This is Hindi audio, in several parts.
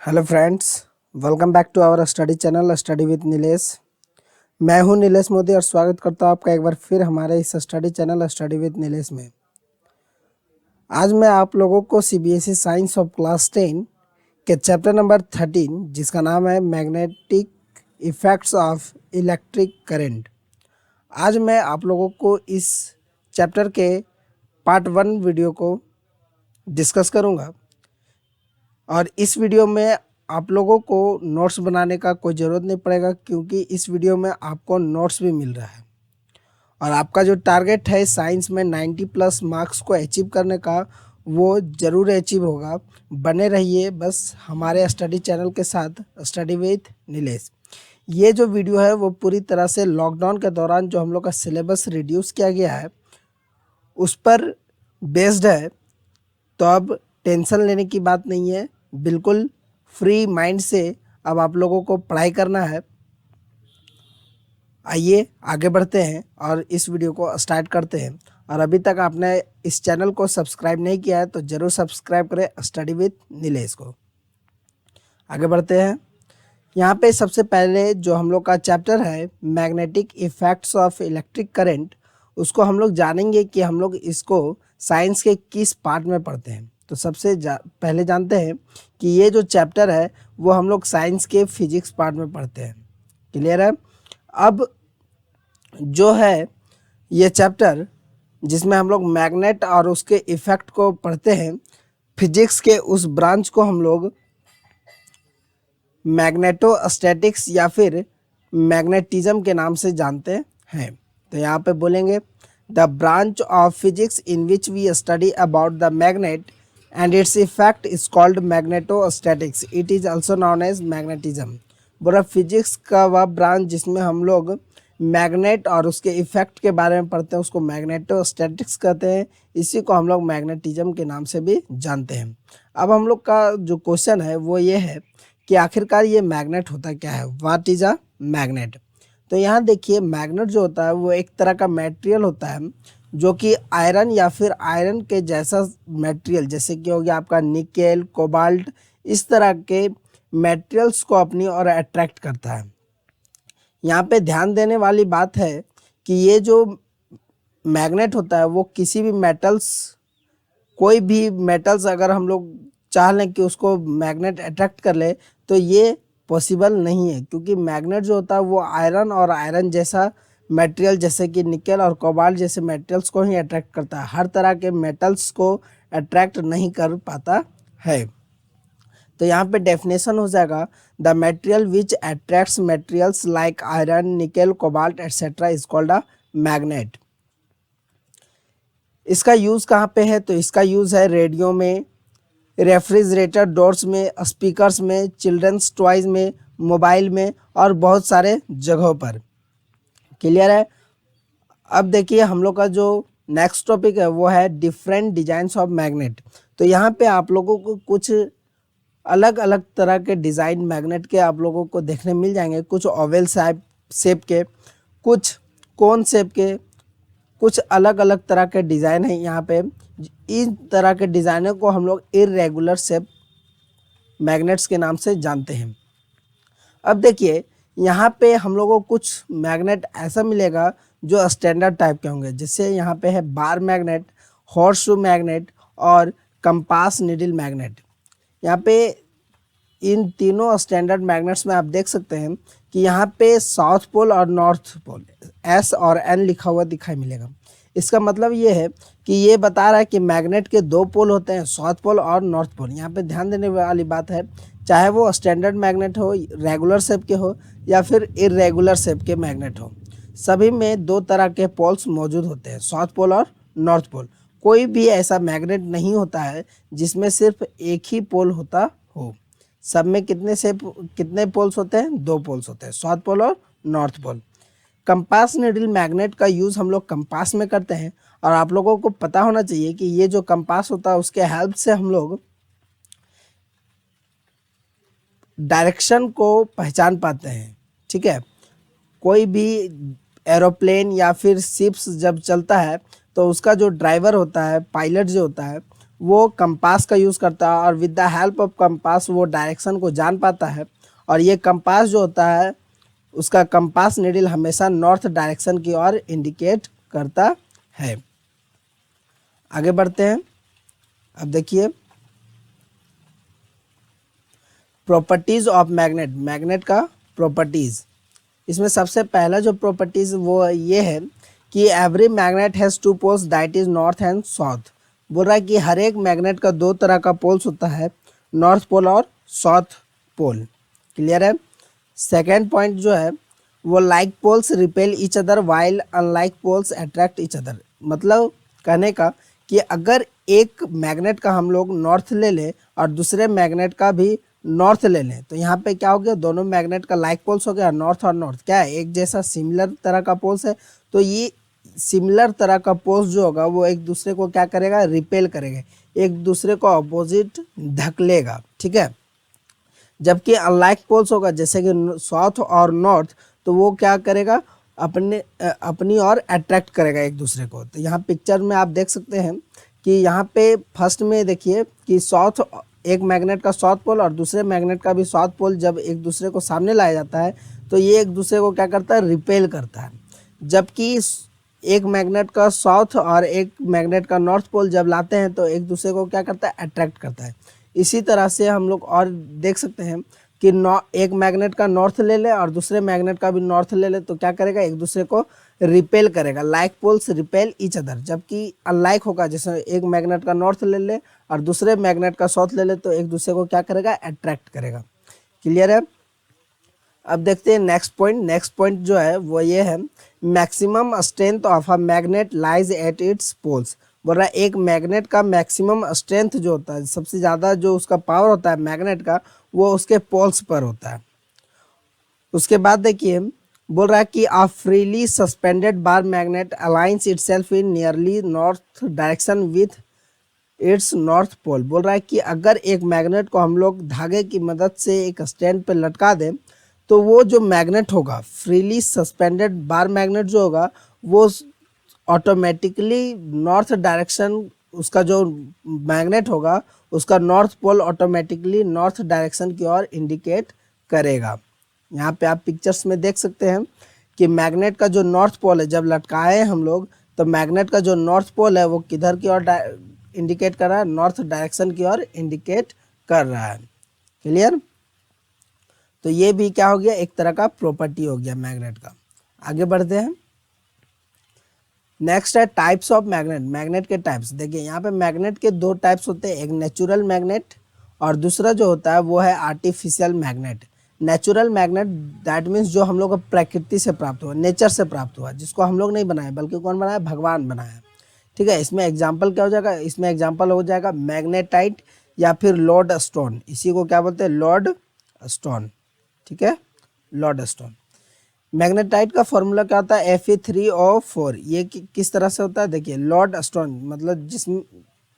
Hello friends, welcome back to our study channel study with Nilesh. मैं हूं नीलेश मोदी और स्वागत करता हूं आपका एक बार फिर हमारे इस study channel study with Nilesh में। आज मैं आप लोगों को सीबीएसई साइंस ऑफ क्लास 10 के चैप्टर नंबर 13 जिसका नाम है magnetic effects of electric current, आज मैं आप लोगों को इस चैप्टर के पार्ट 1 वीडियो को डिस्कस करूंगा। और इस वीडियो में आप लोगों को नोट्स बनाने का कोई ज़रूरत नहीं पड़ेगा, क्योंकि इस वीडियो में आपको नोट्स भी मिल रहा है। और आपका जो टारगेट है साइंस में 90 प्लस मार्क्स को अचीव करने का, वो ज़रूर अचीव होगा। बने रहिए बस हमारे स्टडी चैनल के साथ, स्टडी विद नीलेश। ये जो वीडियो है वो पूरी तरह से लॉकडाउन के दौरान जो हम लोग का सिलेबस रिड्यूस किया गया है उस पर बेस्ड है। तो अब टेंशन लेने की बात नहीं है, बिल्कुल फ्री माइंड से अब आप लोगों को पढ़ाई करना है। आइए आगे बढ़ते हैं और इस वीडियो को स्टार्ट करते हैं। और अभी तक आपने इस चैनल को सब्सक्राइब नहीं किया है तो ज़रूर सब्सक्राइब करें स्टडी विद नीलेश को। आगे बढ़ते हैं। यहाँ पे सबसे पहले जो हम लोग का चैप्टर है magnetic effects of electric current, उसको हम लोग जानेंगे कि हम लोग इसको साइंस के किस पार्ट में पढ़ते हैं। तो सबसे पहले जानते हैं कि ये जो चैप्टर है वो हम लोग साइंस के फिजिक्स पार्ट में पढ़ते हैं। क्लियर है। अब जो है ये चैप्टर जिसमें हम लोग मैग्नेट और उसके इफेक्ट को पढ़ते हैं, फिजिक्स के उस ब्रांच को हम लोग मैग्नेटोस्टैटिक्स या फिर मैग्नेटिज्म के नाम से जानते हैं। तो यहाँ पे बोलेंगे the branch of physics in which we study about the magnet and its effect is called magnetostatics, it is also known as magnetism. बोला फिजिक्स का वह ब्रांच जिसमें हम लोग मैग्नेट और उसके इफेक्ट के बारे में पढ़ते हैं उसको मैग्नेटोस्टैटिक्स कहते हैं। इसी को हम लोग मैग्नेटिज्म के नाम से भी जानते हैं। अब हम लोग का जो क्वेश्चन है वो ये है कि आखिरकार ये मैग्नेट होता क्या है, व्हाट इज अ मैग्नेट। तो यहाँ देखिए मैग्नेट जो होता है वो एक तरह का मटेरियल होता है जो कि आयरन या फिर आयरन के जैसा मटेरियल, जैसे कि हो गया आपका निकेल, कोबाल्ट, इस तरह के मटेरियल्स को अपनी ओर अट्रैक्ट करता है। यहाँ पे ध्यान देने वाली बात है कि ये जो मैग्नेट होता है वो किसी भी मेटल्स, कोई भी मेटल्स अगर हम लोग चाह लें कि उसको मैग्नेट अट्रैक्ट कर ले तो ये पॉसिबल नहीं है, क्योंकि मैग्नेट जो होता है वो आयरन और आयरन जैसा मटेरियल जैसे कि निकेल और कोबाल्ट जैसे मटेरियल्स को ही अट्रैक्ट करता है, हर तरह के मेटल्स को अट्रैक्ट नहीं कर पाता है। तो यहाँ पे डेफिनेशन हो जाएगा the material which attracts materials like iron, nickel, cobalt etcetera is called a magnet. इसका यूज़ कहाँ पे है? तो इसका यूज़ है रेडियो में, रेफ्रिजरेटर डोर्स में, स्पीकर्स में, चिल्ड्रंस टॉयज में, मोबाइल में और बहुत सारे जगहों पर। क्लियर है। अब देखिए हम लोग का जो नेक्स्ट टॉपिक है वो है डिफरेंट डिजाइन्स ऑफ मैग्नेट। तो यहाँ पे आप लोगों को कुछ अलग अलग तरह के डिज़ाइन मैग्नेट के आप लोगों को देखने मिल जाएंगे। कुछ ओवल शेप के, कुछ कोन शेप के, कुछ अलग अलग तरह के डिज़ाइन है यहाँ पे। इन तरह के डिज़ाइनों को हम लोग इरेगुलर शेप मैग्नेट्स के नाम से जानते हैं। अब देखिए यहाँ पे हम लोगों को कुछ मैग्नेट ऐसा मिलेगा जो स्टैंडर्ड टाइप के होंगे, जैसे यहाँ पे है bar magnet, horse shoe magnet और कंपास नीडल मैग्नेट। यहाँ पे इन तीनों स्टैंडर्ड मैग्नेट्स में आप देख सकते हैं कि यहाँ पे साउथ पोल और नॉर्थ पोल एस और एन लिखा हुआ दिखाई मिलेगा। इसका मतलब ये है कि ये बता रहा है कि मैग्नेट के दो पोल होते हैं, साउथ पोल और नॉर्थ पोल। यहाँ पे ध्यान देने वाली बात है, चाहे वो स्टैंडर्ड मैग्नेट हो, रेगुलर शेप के हो या फिर इरेगुलर शेप के मैग्नेट हो, सभी में दो तरह के पोल्स मौजूद होते हैं, साउथ पोल और नॉर्थ पोल। कोई भी ऐसा मैग्नेट नहीं होता है जिसमें सिर्फ एक ही पोल होता हो। सब में कितने पोल्स होते हैं? दो पोल्स होते हैं, साउथ पोल और north pole. Compass needle magnet का यूज़ हम लोग कंपास में करते हैं। और आप लोगों को पता होना चाहिए कि ये जो कंपास होता है उसके हेल्प से हम लोग डायरेक्शन को पहचान पाते हैं। ठीक है। कोई भी एरोप्लेन या फिर शिप्स जब चलता है तो उसका जो ड्राइवर होता है, पायलट जो होता है, वो कंपास का यूज़ करता है और with the help of compass वो डायरेक्शन को जान पाता है। और ये कंपास जो होता है उसका कंपास नीडल हमेशा नॉर्थ डायरेक्शन की ओर इंडिकेट करता है। आगे बढ़ते हैं। अब देखिए प्रॉपर्टीज ऑफ मैग्नेट, मैग्नेट का प्रॉपर्टीज। इसमें सबसे पहला जो प्रॉपर्टीज वो ये है कि every magnet has two poles that is north and south. बोल रहा है कि हर एक मैग्नेट का दो तरह का पोल्स होता है, नॉर्थ पोल और साउथ पोल। क्लियर है। सेकेंड पॉइंट जो है वो like poles repel each other while unlike poles attract each other. मतलब कहने का कि अगर एक मैग्नेट का हम लोग नॉर्थ ले लें और दूसरे मैग्नेट का भी नॉर्थ ले लें तो यहाँ पे क्या हो गया, दोनों मैग्नेट का लाइक पोल्स हो गया, नॉर्थ और नॉर्थ क्या है एक जैसा सिमिलर तरह का पोल्स है। तो ये सिमिलर तरह का पोल्स जो होगा वो एक दूसरे को क्या करेगा, रिपेल करेगा, एक दूसरे को अपोजिट धकेलेगा। ठीक है। जबकि अनलाइक पोल्स होगा जैसे कि साउथ और नॉर्थ तो वो क्या करेगा, अपनी ओर अट्रैक्ट करेगा एक दूसरे को। तो यहाँ पिक्चर में आप देख सकते हैं कि यहाँ पे फर्स्ट में देखिए कि साउथ, एक मैग्नेट का साउथ पोल और दूसरे मैग्नेट का भी साउथ पोल जब एक दूसरे को सामने लाया जाता है तो ये एक दूसरे को क्या करता है, रिपेल करता है। जबकि एक मैग्नेट का साउथ और एक मैग्नेट का नॉर्थ पोल जब लाते हैं तो एक दूसरे को क्या करता है, अट्रैक्ट करता है। इसी तरह से हम लोग और देख सकते हैं कि एक मैग्नेट का नॉर्थ ले ले और दूसरे मैग्नेट का भी नॉर्थ ले ले तो क्या करेगा, एक दूसरे को रिपेल करेगा। Like poles repel each other. जबकि अनलाइक होगा जैसे एक मैग्नेट का नॉर्थ ले ले और दूसरे मैग्नेट का साउथ ले ले तो एक दूसरे को क्या करेगा, अट्रैक्ट करेगा। क्लियर है। अब देखते हैं नेक्स्ट पॉइंट। नेक्स्ट पॉइंट जो है वो ये है maximum strength of a magnet lies at its poles. बोल रहा है एक मैग्नेट का मैक्सिमम स्ट्रेंथ जो होता है, सबसे ज़्यादा जो उसका पावर होता है मैग्नेट का, वो उसके पोल्स पर होता है। उसके बाद देखिए बोल रहा है कि a freely suspended bar magnet aligns itself in nearly north direction with its north pole. बोल रहा है कि अगर एक मैग्नेट को हम लोग धागे की मदद से एक स्टैंड पे लटका दें तो वो जो मैग्नेट होगा, फ्रीली सस्पेंडेड बार मैग्नेट जो होगा वो ऑटोमेटिकली नॉर्थ डायरेक्शन, उसका जो मैग्नेट होगा उसका north pole automatically north direction की ओर इंडिकेट करेगा। यहाँ पे आप पिक्चर्स में देख सकते हैं कि मैग्नेट का जो नॉर्थ पोल है जब लटकाए हम लोग तो मैग्नेट का जो नॉर्थ पोल है वो किधर की ओर इंडिकेट कर रहा है, नॉर्थ डायरेक्शन की ओर इंडिकेट कर रहा है। क्लियर। तो ये भी क्या हो गया, एक तरह का प्रॉपर्टी हो गया मैग्नेट का। आगे बढ़ते हैं। नेक्स्ट है टाइप्स ऑफ मैग्नेट। मैग्नेट के टाइप्स देखिए यहाँ पे मैग्नेट के दो टाइप्स होते हैं, एक नेचुरल मैग्नेट और दूसरा जो होता है वो है artificial magnet. Natural magnet that means जो हम लोग को प्रकृति से प्राप्त हुआ, नेचर से प्राप्त हुआ, जिसको हम लोग नहीं बनाए बल्कि कौन बनाया, भगवान बनाया। ठीक है। इसमें एग्जाम्पल क्या हो जाएगा, इसमें एग्जाम्पल हो जाएगा मैग्नेटाइट या फिर लॉर्ड स्टोन। इसी को क्या बोलते हैं, लॉर्ड स्टोन। ठीक है, लॉर्ड स्टोन। मैग्नेटाइट का फॉर्मूला क्या होता है, Fe3O4। ये किस तरह से होता है, देखिए लॉर्ड स्टोन मतलब जिसमें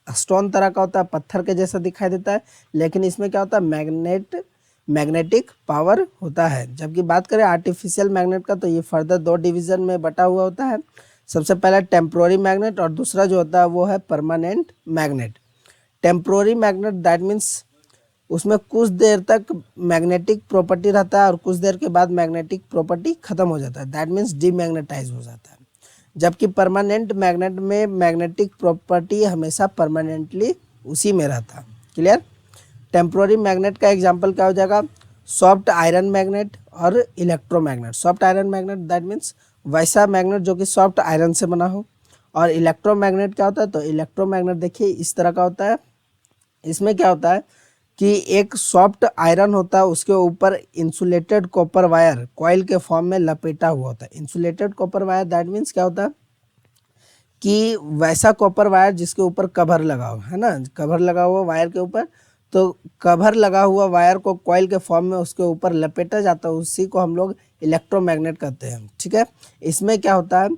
स्टोन तरह का होता है, पत्थर के जैसा दिखाई देता है, लेकिन इसमें क्या होता है, मैग्नेटिक पावर होता है। जबकि बात करें आर्टिफिशियल मैग्नेट का तो ये फर्दर दो डिवीजन में बटा हुआ होता है। सबसे पहला टेम्पोररी मैग्नेट और दूसरा जो होता है वो है permanent magnet. Temporary magnet that means उसमें कुछ देर तक मैग्नेटिक प्रॉपर्टी रहता है और कुछ देर के बाद मैग्नेटिक प्रॉपर्टी खत्म हो जाता है, दैट मीन्स डीमैग्नेटाइज हो जाता है। जबकि परमानेंट मैग्नेट में मैग्नेटिक प्रॉपर्टी हमेशा परमानेंटली उसी में रहता है। क्लियर। टेम्पोररी मैग्नेट का एग्जांपल क्या हो जाएगा, सॉफ्ट आयरन मैग्नेट और electromagnet. Soft iron magnet that means वैसा मैग्नेट जो कि सॉफ्ट आयरन से बना हो। और इलेक्ट्रोमैग्नेट क्या होता है, तो इलेक्ट्रोमैग्नेट देखिए इस तरह का होता है। इसमें क्या होता है कि एक सॉफ्ट आयरन होता है, उसके ऊपर इंसुलेटेड कॉपर वायर कॉइल के फॉर्म में लपेटा हुआ होता है। Insulated copper wire that means क्या होता है कि वैसा कॉपर वायर जिसके ऊपर कवर लगा हुआ है ना, कवर लगा हुआ वायर के ऊपर, तो कवर लगा हुआ वायर को कॉइल के फॉर्म में उसके ऊपर लपेटा जाता है, उसी को हम लोग इलेक्ट्रोमैग्नेट कहते हैं। ठीक है। इसमें क्या होता है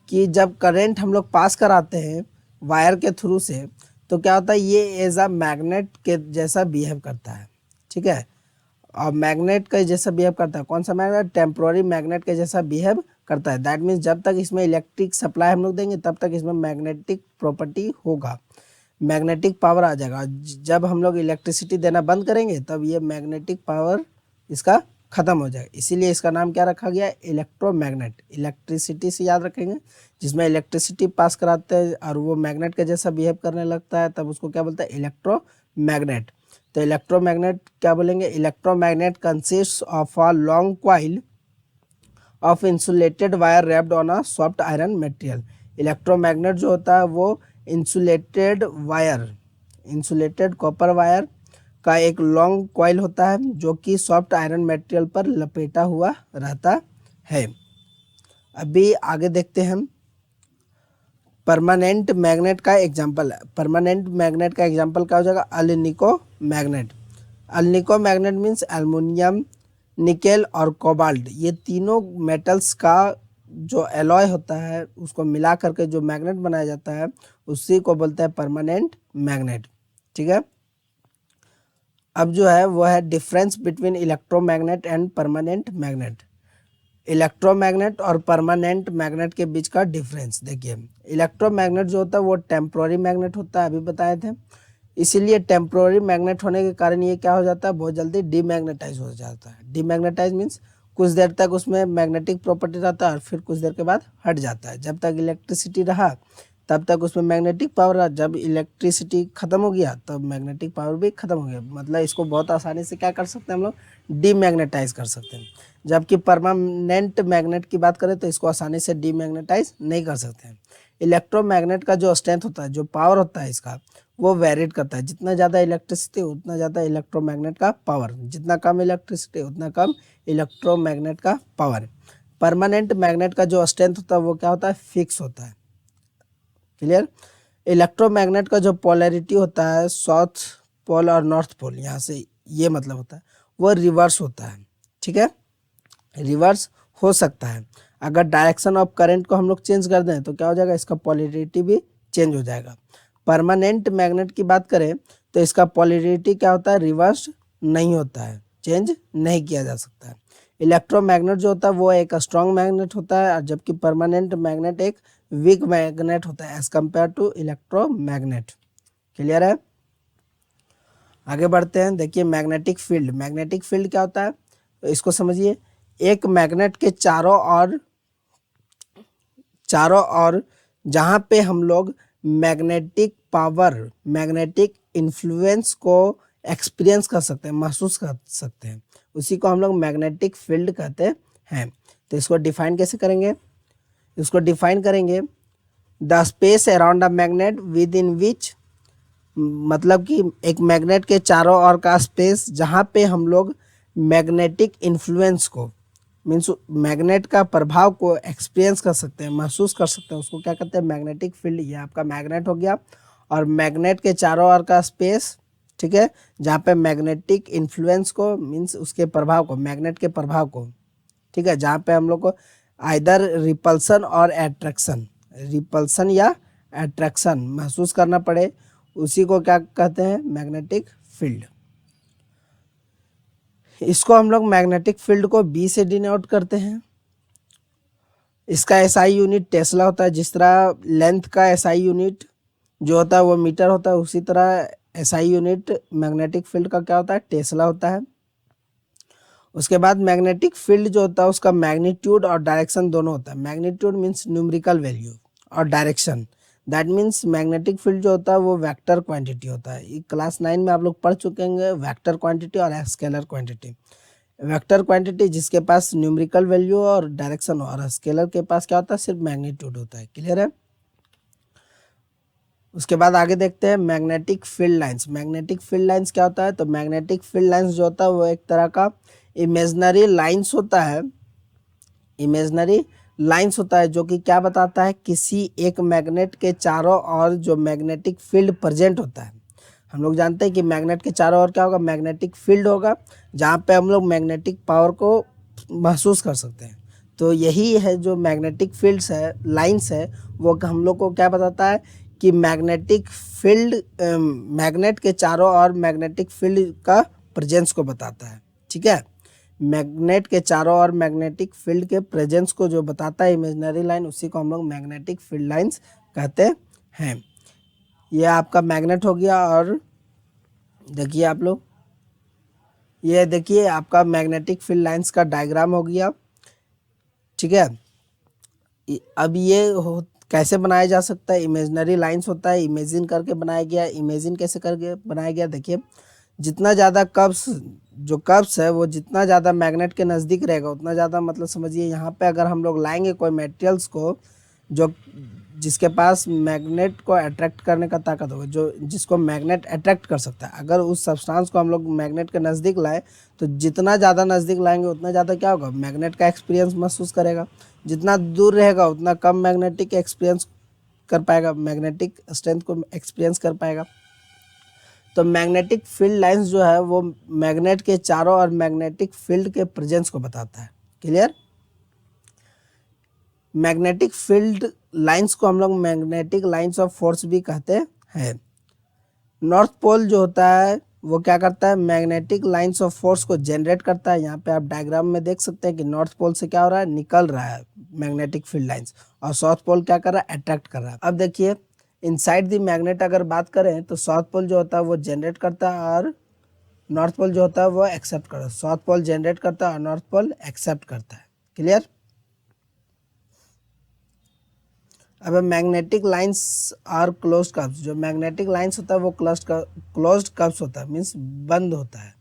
कि जब करंट हम लोग पास कराते हैं वायर के थ्रू से तो क्या होता है, ये एज अ मैग्नेट के जैसा बिहेव करता है। ठीक है। और मैग्नेट के जैसा बिहेव करता है, कौन सा मैग्नेट, टेम्पोररी मैग्नेट के जैसा बिहेव करता है। दैट मीन्स जब तक इसमें इलेक्ट्रिक सप्लाई हम लोग देंगे तब तक इसमें मैग्नेटिक प्रॉपर्टी होगा। मैग्नेटिक पावर आ जाएगा। जब हम लोग इलेक्ट्रिसिटी देना बंद करेंगे तब ये मैग्नेटिक पावर इसका ख़त्म हो जाएगा, इसीलिए इसका नाम क्या रखा गया, इलेक्ट्रोमैग्नेट। इलेक्ट्रिसिटी से याद रखेंगे, जिसमें इलेक्ट्रिसिटी पास कराते हैं और वो मैग्नेट के जैसा बिहेव करने लगता है तब उसको क्या बोलते हैं, इलेक्ट्रोमैग्नेट। तो इलेक्ट्रोमैग्नेट क्या बोलेंगे, electromagnet consist of a long coil of insulated wire wrapped on a soft iron material. Electromagnet जो होता है वो insulated wire, insulated copper wire का एक लॉन्ग कॉइल होता है जो कि सॉफ्ट आयरन मटेरियल पर लपेटा हुआ रहता है। अभी आगे देखते हैं हम परमानेंट मैग्नेट का एग्जांपल है। परमानेंट मैग्नेट का एग्जांपल क्या हो जाएगा, alnico magnet. Alnico magnet means aluminium, nickel और कोबाल्ट, ये तीनों मेटल्स का जो एलॉय होता है उसको मिला करके जो मैग्नेट बनाया जाता है उसी को बोलते हैं परमानेंट मैग्नेट। ठीक है, अब जो है वो है difference between electromagnet and permanent magnet. Electromagnet और परमानेंट मैग्नेट के बीच का डिफरेंस देखिए, इलेक्ट्रोमैग्नेट जो होता है वो टेम्प्रोरी मैग्नेट होता है, अभी बताए थे। इसीलिए टेम्प्रोरी मैग्नेट होने के कारण ये क्या हो जाता है, बहुत जल्दी डीमैग्नेटाइज हो जाता है। डीमैग्नेटाइज मीन्स कुछ देर तक उसमें मैग्नेटिक प्रॉपर्टी रहता है और फिर कुछ देर के बाद हट जाता है। जब तक इलेक्ट्रिसिटी रहा तब तक उसमें मैग्नेटिक पावर रहा, जब इलेक्ट्रिसिटी खत्म हो गया तब मैग्नेटिक पावर भी खत्म हो गया। मतलब इसको बहुत आसानी से क्या कर सकते हैं हम लोग, डीमैग्नेटाइज कर सकते हैं। जबकि परमानेंट मैग्नेट की बात करें तो इसको आसानी से डीमैग्नेटाइज नहीं कर सकते हैं। इलेक्ट्रोमैग्नेट का जो स्ट्रेंथ होता है, जो पावर होता है इसका, वो वेरीड करता है। जितना ज़्यादा इलेक्ट्रिसिटी उतना ज़्यादा इलेक्ट्रोमैग्नेट का पावर, जितना कम इलेक्ट्रिसिटी उतना कम इलेक्ट्रोमैग्नेट का पावर। परमानेंट मैग्नेट का जो स्ट्रेंथ होता है वो क्या होता है, फिक्स होता है। क्लियर। इलेक्ट्रोमैग्नेट का जो पोलैरिटी होता है, साउथ पोल और नॉर्थ पोल, यहाँ से ये मतलब होता है, वो रिवर्स होता है। ठीक है, रिवर्स हो सकता है। अगर डायरेक्शन ऑफ करंट को हम लोग चेंज कर दें तो क्या हो जाएगा, इसका पोलैरिटी भी चेंज हो जाएगा। परमानेंट मैग्नेट की बात करें तो इसका पोलैरिटी क्या होता है, रिवर्स नहीं होता है, चेंज नहीं किया जा सकता है। इलेक्ट्रोमैग्नेट जो होता है वो एक स्ट्रॉन्ग मैग्नेट होता है, जबकि परमानेंट मैग्नेट एक वीक मैग्नेट होता है as compare to electromagnet. Clear है। आगे बढ़ते हैं। देखिए मैग्नेटिक फील्ड, मैग्नेटिक फील्ड क्या होता है तो इसको समझिए। एक मैग्नेट के चारों ओर जहाँ पे हम लोग मैग्नेटिक पावर, मैग्नेटिक इन्फ्लुएंस को एक्सपीरियंस कर सकते हैं, महसूस कर सकते हैं, उसी को हम लोग मैग्नेटिक फील्ड कहते हैं। तो इसको डिफाइन कैसे करेंगे, इसको डिफाइन करेंगे the space around a magnet within which, मतलब कि एक मैग्नेट के चारों ओर का स्पेस जहाँ पे हम लोग मैग्नेटिक इन्फ्लुएंस को, मीन्स मैग्नेट का प्रभाव को एक्सपीरियंस कर सकते हैं, महसूस कर सकते हैं, उसको क्या कहते हैं, मैग्नेटिक फील्ड। ये आपका मैग्नेट हो गया। और मैग्नेट के चारों ओर का स्पेस, ठीक है, जहाँ पे मैग्नेटिक इन्फ्लुएंस को, मीन्स उसके प्रभाव को, मैग्नेट के प्रभाव को, ठीक है, जहाँ पे हम लोग को आइदर रिपल्सन और एट्रैक्शन, रिपल्सन या एट्रैक्शन महसूस करना पड़े, उसी को क्या कहते हैं, मैग्नेटिक फील्ड। इसको हम लोग मैग्नेटिक फील्ड को बी से डिनोट करते हैं। इसका एसआई यूनिट टेस्ला होता है। जिस तरह लेंथ का एसआई यूनिट जो होता है वो मीटर होता है, उसी तरह एसआई यूनिट मैग्नेटिक फील्ड का क्या होता है, टेस्ला होता है। उसके बाद मैग्नेटिक फील्ड जो होता है उसका मैग्नीट्यूड और डायरेक्शन दोनों होता है। मैग्नीट्यूड मीन्स न्यूमेरिकल वैल्यू और direction, that means magnetic field जो होता है वो वेक्टर क्वांटिटी होता है। ये क्लास 9 में आप लोग पढ़ चुके हैं, वेक्टर क्वांटिटी और स्केलर क्वांटिटी। वेक्टर क्वांटिटी जिसके पास न्यूमेरिकल वैल्यू और डायरेक्शन, और स्केलर के पास क्या होता है, सिर्फ मैग्नीट्यूड होता है। क्लियर है। उसके बाद आगे देखते हैं magnetic field lines. Magnetic field lines क्या होता है, तो मैग्नेटिक फील्ड लाइंस जो होता है वो एक तरह का इमेजनरी लाइंस होता है, इमेजनरी लाइंस होता है, जो कि क्या बताता है, किसी एक मैग्नेट के चारों ओर जो मैग्नेटिक फील्ड प्रेजेंट होता है। हम लोग जानते हैं कि मैग्नेट के चारों ओर क्या होगा, मैग्नेटिक फील्ड होगा, जहाँ पे हम लोग मैग्नेटिक पावर को महसूस कर सकते हैं। तो यही है जो मैग्नेटिक फील्ड्स है, लाइंस है, वो हम लोग को क्या बताता है कि मैग्नेटिक फील्ड, मैग्नेट के चारों ओर मैग्नेटिक फील्ड का प्रेजेंस को बताता है। ठीक है, मैग्नेट के चारों ओर मैग्नेटिक फील्ड के प्रेजेंस को जो बताता है इमेजिनरी लाइन, उसी को हम लोग मैग्नेटिक फील्ड लाइंस कहते हैं। ये आपका मैग्नेट हो गया, और देखिए आप लोग, ये देखिए आपका मैग्नेटिक फील्ड लाइंस का डायग्राम हो गया। ठीक है, अब ये कैसे बनाया जा सकता है? इमेजिनरी लाइंस होता है, इमेजिन करके बनाया गया। इमेजिन कैसे करके बनाया गया? देखिए, जितना ज़्यादा कर्व्स, जो कर्व्स है वो जितना ज़्यादा मैग्नेट के नज़दीक रहेगा उतना ज़्यादा, मतलब समझिए यहाँ पे अगर हम लोग लाएंगे कोई मटेरियल्स को जो जिसके पास मैग्नेट को अट्रैक्ट करने का ताकत होगा, जो जिसको मैग्नेट अट्रैक्ट कर सकता है, अगर उस सब्सटेंस को हम लोग मैग्नेट के नज़दीक लाए तो जितना ज़्यादा नज़दीक लाएंगे उतना ज़्यादा क्या होगा? मैग्नेट का एक्सपीरियंस महसूस करेगा। जितना दूर रहेगा उतना कम मैग्नेटिक एक्सपीरियंस कर पाएगा, मैग्नेटिक स्ट्रेंथ को एक्सपीरियंस कर पाएगा। तो मैग्नेटिक फील्ड लाइंस जो है वो मैग्नेट के चारों और मैग्नेटिक फील्ड के प्रेजेंस को बताता है। क्लियर? मैग्नेटिक फील्ड लाइंस को हम लोग मैग्नेटिक लाइंस ऑफ फोर्स भी कहते हैं। नॉर्थ पोल जो होता है वो क्या करता है? मैग्नेटिक लाइंस ऑफ फोर्स को जनरेट करता है। यहाँ पे आप डायग्राम में देख सकते हैं कि नॉर्थ पोल से क्या हो रहा है? निकल रहा है मैग्नेटिक फील्ड लाइंस, और साउथ पोल क्या कर रहा है? अट्रैक्ट कर रहा है। अब देखिए, इनसाइड द मैग्नेट अगर बात करें तो साउथ पोल जो होता है वो जनरेट करता है, और नॉर्थ पोल जो होता है वो एक्सेप्ट करता है। साउथ पोल जनरेट करता है और नॉर्थ पोल एक्सेप्ट करता है। क्लियर? अब magnetic lines are closed curves. जो मैग्नेटिक लाइंस होता है वो क्लोज्ड कर्व्स होता है, मीन्स बंद होता है,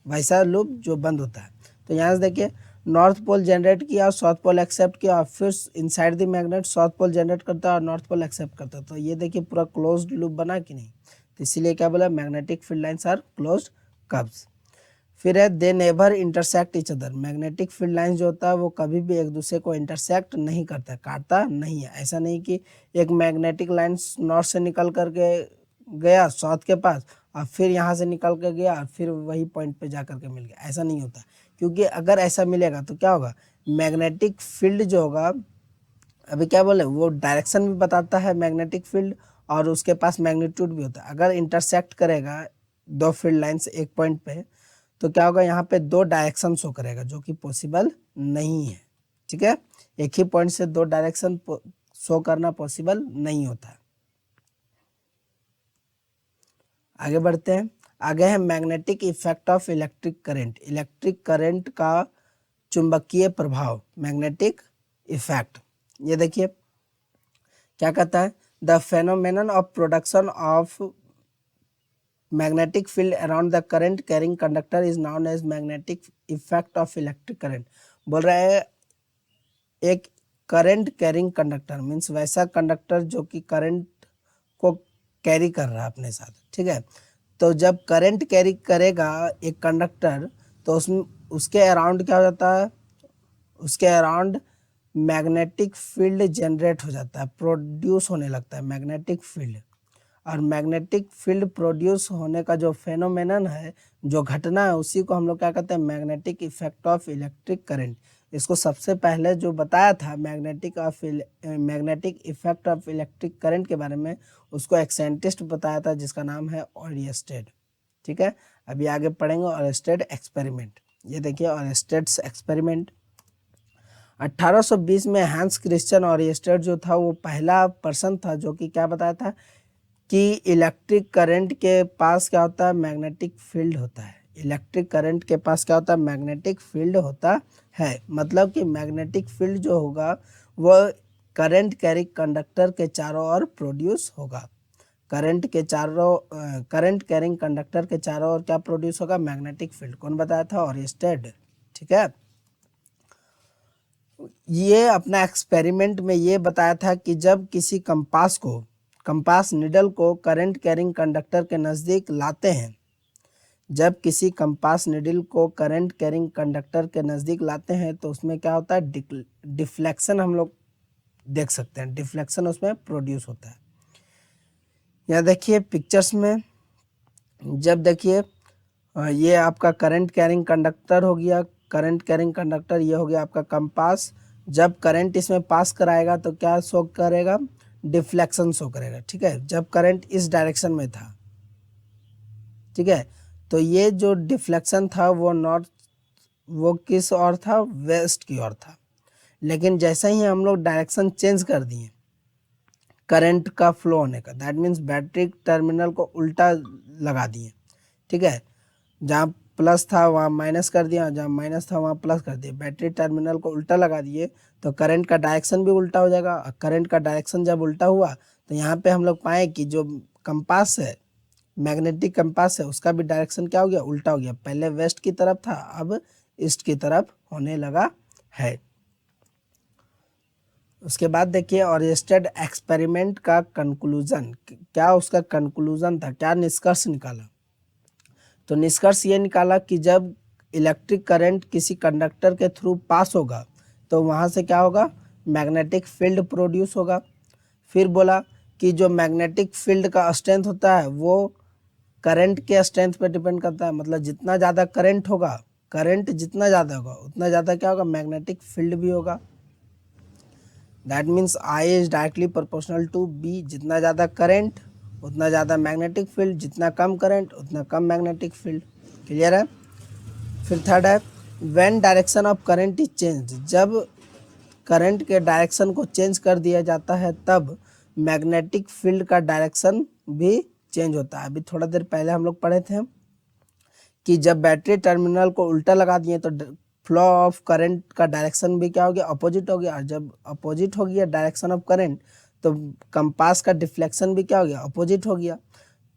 वैसा लूप जो बंद होता है। तो यहाँ से देखिए, नॉर्थ पोल जनरेट किया और साउथ पोल एक्सेप्ट किया, और फिर inside the magnet south pole generate करता है और नॉर्थ पोल एक्सेप्ट करता है। तो ये देखिए पूरा क्लोज्ड लूप बना कि नहीं? तो इसीलिए क्या बोला? Magnetic field lines are closed curves. फिर है they never intersect each other. Magnetic field lines जो होता है वो कभी भी एक दूसरे को इंटरसेक्ट नहीं करता, काटता नहीं है। ऐसा नहीं कि एक मैग्नेटिक लाइंस नॉर्थ से निकल करके गया साउथ के पास, और फिर यहाँ से निकल के गया और फिर वही पॉइंट पे जा करके मिल गया, ऐसा नहीं होता। क्योंकि अगर ऐसा मिलेगा तो क्या होगा? मैग्नेटिक फील्ड जो होगा, अभी क्या बोले, वो डायरेक्शन भी बताता है मैग्नेटिक फील्ड, और उसके पास मैग्नीट्यूड भी होता है। अगर इंटरसेक्ट करेगा दो फील्ड लाइंस एक पॉइंट पे, तो क्या होगा? यहाँ पे दो डायरेक्शन शो करेगा, जो कि पॉसिबल नहीं है। ठीक है, एक ही पॉइंट से दो डायरेक्शन शो करना पॉसिबल नहीं होता है। आगे बढ़ते हैं। आगे है magnetic effect of electric current. Electric current का चुंबकीय प्रभाव, मैग्नेटिक इफेक्ट। ये देखिए क्या कहता है? The phenomenon of production of magnetic field around the current carrying conductor is known as magnetic effect of electric current. बोल रहा है एक करंट कैरिंग कंडक्टर, मीन्स वैसा कंडक्टर जो कि करंट को कैरी कर रहा है अपने साथ। ठीक है, तो जब करंट कैरी करेगा एक कंडक्टर, तो उसमें उसके अराउंड क्या हो जाता है? उसके अराउंड मैग्नेटिक फील्ड जनरेट हो जाता है, प्रोड्यूस होने लगता है मैग्नेटिक फील्ड। और मैग्नेटिक फील्ड प्रोड्यूस होने का जो फेनोमेनन है, जो घटना है, उसी को हम लोग क्या कहते हैं? Magnetic effect of electric current. इसको सबसे पहले जो बताया था magnetic effect of electric current के बारे में, उसको एक साइंटिस्ट बताया था जिसका नाम है ओरिस्टेड। ठीक है, अभी आगे पढ़ेंगे ओरिस्टेड एक्सपेरिमेंट। ये देखिए ओरिस्टेड्स एक्सपेरिमेंट 1820 में हैंस क्रिश्चियन ओरिस्टेड जो था वो पहला पर्सन था जो कि क्या बताया था कि इलेक्ट्रिक करंट के पास क्या होता है? मैग्नेटिक फील्ड होता है। इलेक्ट्रिक करंट के पास क्या होता है? मैग्नेटिक फील्ड होता है। मतलब कि मैग्नेटिक फील्ड जो होगा वो करंट कैरी कंडक्टर के चारों ओर प्रोड्यूस होगा। करंट कैरिंग कंडक्टर के चारों ओर क्या प्रोड्यूस होगा? Magnetic field. कौन बताया था? ओरिस्टेड। ठीक है, ये अपना एक्सपेरिमेंट में ये बताया था कि जब किसी कंपास निडल को करंट कैरिंग कंडक्टर के नज़दीक लाते हैं, जब किसी कंपास निडल को करंट कैरिंग कंडक्टर के नज़दीक लाते हैं तो उसमें क्या होता है? डिफ्लेक्शन हम लोग देख सकते हैं, डिफ्लेक्शन उसमें प्रोड्यूस होता है। यहाँ देखिए पिक्चर्स में, जब देखिए ये आपका करंट कैरिंग कंडक्टर हो गया, करंट कैरिंग कंडक्टर ये हो गया आपका कंपास। जब करंट इसमें पास कराएगा तो क्या शो करेगा? डिफ्लेक्शन शो करेगा। ठीक है, जब करंट इस डायरेक्शन में था, ठीक है, तो ये जो डिफ्लेक्शन था वो किस ओर था? वेस्ट की ओर था। लेकिन जैसे ही हम लोग डायरेक्शन चेंज कर दिए, करंट का फ्लो होने का, दैट मीन्स बैटरी टर्मिनल को उल्टा लगा दिए, ठीक है, जहाँ प्लस था वहाँ माइनस कर दिया, जहाँ माइनस था वहाँ प्लस कर दिया, बैटरी टर्मिनल को उल्टा लगा दिए तो करंट का डायरेक्शन भी उल्टा हो जाएगा। करंट का डायरेक्शन जब उल्टा हुआ तो यहाँ पे हम लोग पाए कि जो कंपास है, मैग्नेटिक कंपास है, उसका भी डायरेक्शन क्या हो गया, उल्टा हो गया। पहले वेस्ट की तरफ था, अब ईस्ट की तरफ होने लगा है। उसके बाद देखिए ऑरिएस्टेड एक्सपेरिमेंट का कंक्लूजन, क्या उसका कंक्लूजन था, क्या निष्कर्ष निकाला। तो निष्कर्ष ये निकाला कि जब इलेक्ट्रिक करंट किसी कंडक्टर के थ्रू पास होगा तो वहाँ से क्या होगा, मैग्नेटिक फील्ड प्रोड्यूस होगा। फिर बोला कि जो मैग्नेटिक फील्ड का स्ट्रेंथ होता है वो करंट के स्ट्रेंथ पे डिपेंड करता है, मतलब जितना ज़्यादा करंट होगा, करंट जितना ज़्यादा होगा उतना ज़्यादा क्या होगा, मैग्नेटिक फील्ड भी होगा। That means I is directly proportional to B, जितना ज़्यादा करंट उतना ज़्यादा मैग्नेटिक फील्ड, जितना कम करंट उतना कम मैग्नेटिक फील्ड। क्लियर है। फिर थर्ड है when direction of current is change, जब करंट के डायरेक्शन को चेंज कर दिया जाता है तब मैग्नेटिक फील्ड का डायरेक्शन भी चेंज होता है। अभी थोड़ा देर पहले हम लोग पढ़े थे कि जब बैटरी टर्मिनल को उल्टा लगा दिए तो फ्लो ऑफ करंट का डायरेक्शन भी क्या हो गया, अपोजिट हो गया। और जब अपोजिट हो गया डायरेक्शन ऑफ करंट तो कंपास का डिफ्लेक्शन भी क्या हो गया, अपोजिट हो गया।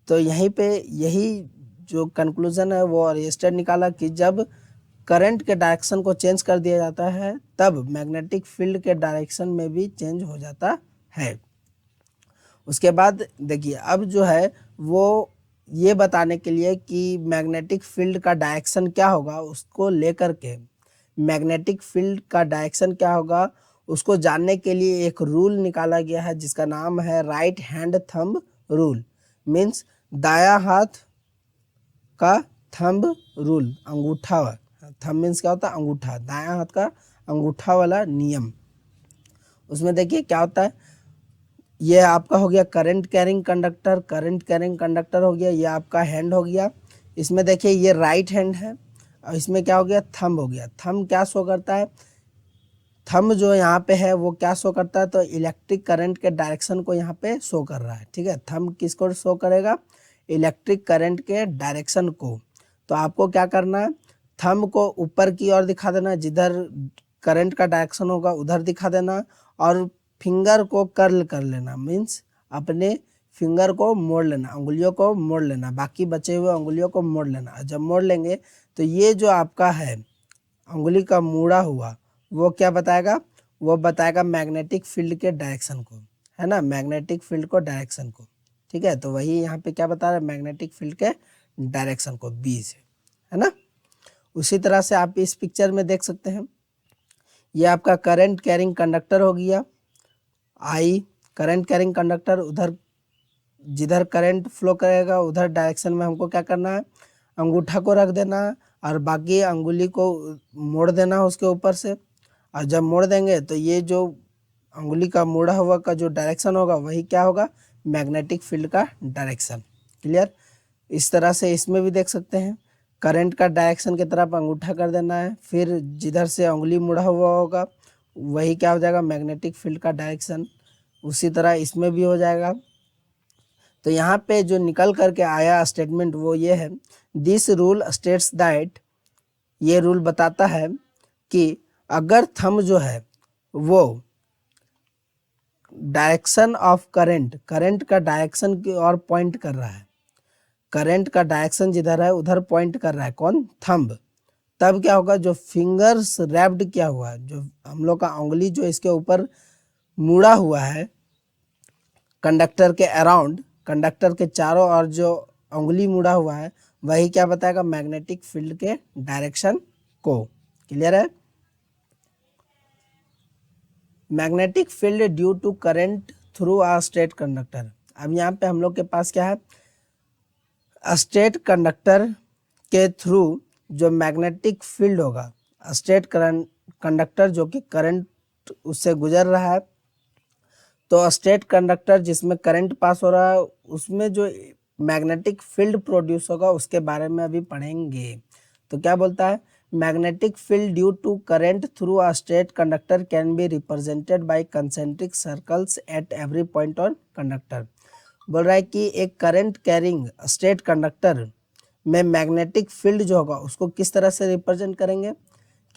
तो यहीं पे यही जो कंक्लूजन है वो ऑरिएस्टेड निकाला कि जब करंट के डायरेक्शन को चेंज कर दिया जाता है तब मैग्नेटिक फील्ड के डायरेक्शन में भी चेंज हो जाता है। उसके बाद देखिए अब जो है वो ये बताने के लिए कि मैग्नेटिक फील्ड का डायरेक्शन क्या होगा, उसको लेकर के मैग्नेटिक फील्ड का डायरेक्शन क्या होगा उसको जानने के लिए एक रूल निकाला गया है जिसका नाम है right hand thumb rule. Means दायां हाथ का थंब रूल, अंगूठा। थंब मीन्स क्या होता है, अंगूठा, दायां हाथ का अंगूठा वाला नियम। उसमें देखिए क्या होता है, ये आपका हो गया current carrying conductor, current carrying conductor हो गया, ये आपका हैंड हो गया। इसमें देखिए ये राइट हैंड है और इसमें क्या हो गया, थंब हो गया। थंब क्या शो करता है, थंब जो यहाँ पे है वो क्या शो करता है, तो इलेक्ट्रिक करंट के डायरेक्शन को यहाँ पे शो कर रहा है, ठीक है। थंब किसको शो करेगा, इलेक्ट्रिक करंट के डायरेक्शन को। तो आपको क्या करना है, थंब को ऊपर की ओर दिखा देना, जिधर करंट का डायरेक्शन होगा उधर दिखा देना, और फिंगर को कर्ल कर लेना, मीन्स अपने फिंगर को मोड़ लेना, उंगलियों को मोड़ लेना, बाकी बचे हुए उंगलियों को मोड़ लेना। जब मोड़ लेंगे तो ये जो आपका है उंगली का मुड़ा हुआ वो क्या बताएगा, वो बताएगा मैग्नेटिक फील्ड के डायरेक्शन को, है ना, मैग्नेटिक फील्ड को, डायरेक्शन को, ठीक है। तो वही यहाँ पे क्या बता रहा है, मैग्नेटिक फील्ड के डायरेक्शन को, बी से, है ना। उसी तरह से आप इस पिक्चर में देख सकते हैं, ये आपका करंट कैरिंग कंडक्टर हो गया, आई करंट कैरिंग कंडक्टर, उधर जिधर करंट फ्लो करेगा उधर डायरेक्शन में हमको क्या करना है, अंगूठा को रख देना और बाकी अंगुली को मोड़ देना उसके ऊपर से। और जब मोड़ देंगे तो ये जो अंगुली का मोड़ा हुआ का जो डायरेक्शन होगा वही क्या होगा, मैग्नेटिक फील्ड का डायरेक्शन। क्लियर। इस तरह से इसमें भी देख सकते हैं, करंट का डायरेक्शन की तरफ अंगूठा कर देना है, फिर जिधर से उंगली मुड़ा हुआ होगा वही क्या हो जाएगा, मैग्नेटिक फील्ड का डायरेक्शन। उसी तरह इसमें भी हो जाएगा। तो यहाँ पे जो निकल करके आया स्टेटमेंट वो ये है, दिस रूल स्टेट्स दैट, ये रूल बताता है कि अगर थंब जो है वो डायरेक्शन ऑफ करंट, करंट का डायरेक्शन की ओर पॉइंट कर रहा है, करंट का डायरेक्शन जिधर है उधर पॉइंट कर रहा है कौन, थंब, तब क्या होगा, जो फिंगर्स रैप्ड किया हुआ है, जो हम लोग का उंगली जो इसके ऊपर मुड़ा हुआ है कंडक्टर के अराउंड, कंडक्टर के चारों ओर जो उंगली मुड़ा हुआ है वही क्या बताएगा, मैग्नेटिक फील्ड के डायरेक्शन को। क्लियर है। Magnetic field due to current through a straight conductor. अब यहाँ पे हम लोग के पास क्या है, स्ट्रेट कंडक्टर के थ्रू जो मैग्नेटिक फील्ड होगा, स्ट्रेट करंट कंडक्टर जो कि करंट उससे गुजर रहा है, तो स्ट्रेट कंडक्टर जिसमें करंट पास हो रहा है उसमें जो मैग्नेटिक फील्ड प्रोड्यूस होगा उसके बारे में अभी पढ़ेंगे। तो क्या बोलता है, magnetic field due to current through a straight conductor can be represented by concentric circles at every point on conductor. बोल रहा है कि एक करंट कैरिंग स्ट्रेट कंडक्टर में मैग्नेटिक फील्ड जो होगा उसको किस तरह से रिप्रेजेंट करेंगे,